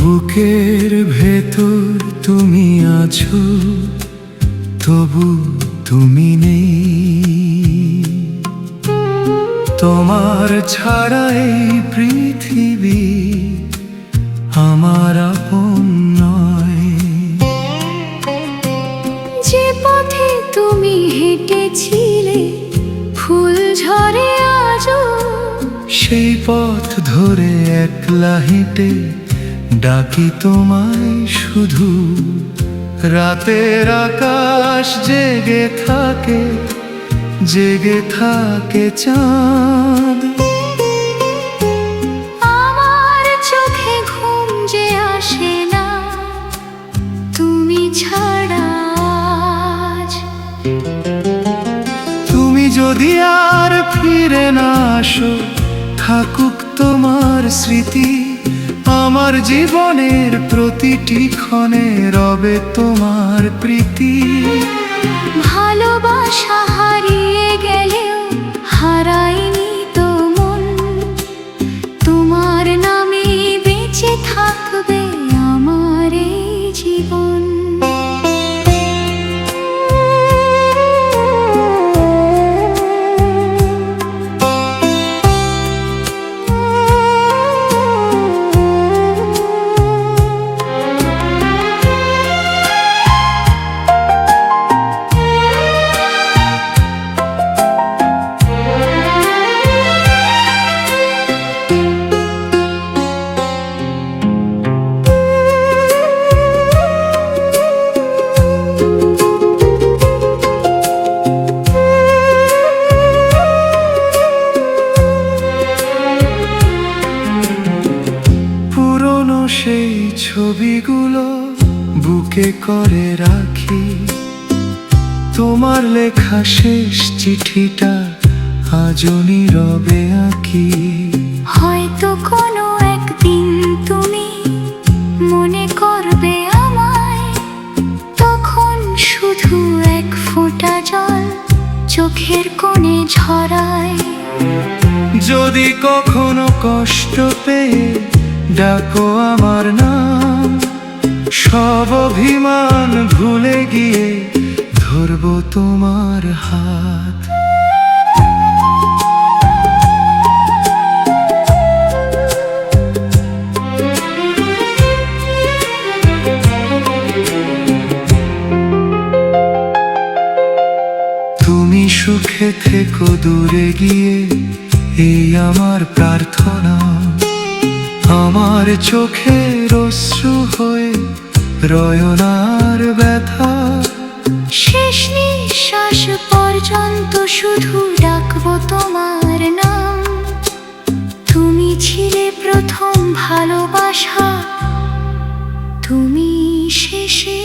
বুকের ভেতর তুমি আছো, তবু তুমি নেই। তোমার ছাড়া এই পৃথিবী আমার আপন নয়। যে পথে তুমি হেঁটেছিলে ফুল ঝরে আজও, সেই পথ ধরে একলা হেঁটে ডাকি তোমায় শুধু। রাতের আকাশ জেগে থাকে, জেগে থাকে চাঁদ। আমার চোখে ঘুম যে আসে না তুমি ছাড়া আজ। তুমি যদি আর ফিরে না আসো, থাকুক তোমার স্মৃতি আমার জীবনের প্রতিটি ক্ষণে রবে তোমার প্রীতি। ভালোবাসা হারিয়ে গেলেও হারায়নি তো মন, তোমার নামে বেঁচে থাকবে আমার এই জীবন। সেই ছবিগুলো বুকে করে রাখি, তোমার লেখা শেষ চিঠিটা আজও নীরবে আঁকি। হয়তো কোনো একদিন তুমি মনে করবে আমায়, তখন শুধু এক ফোঁটা জল চোখের কোণে ঝরায়। যদি কখনো কষ্ট পেয়ে ডাকো আমার নাম, সব অভিমান ভুলে গিয়ে ধরবো তোমার হাত। তুমি সুখে থেকো দূরে গিয়ে, এই আমার প্রার্থনা। আমার চোখের অশ্রু হয়ে রয়নার ব্যথা। শেষ নিঃশ্বাস পর্যন্ত শুধু ডাকবো তোমার নাম। তুমি ছিলে প্রথম ভালোবাসা, তুমি শেষে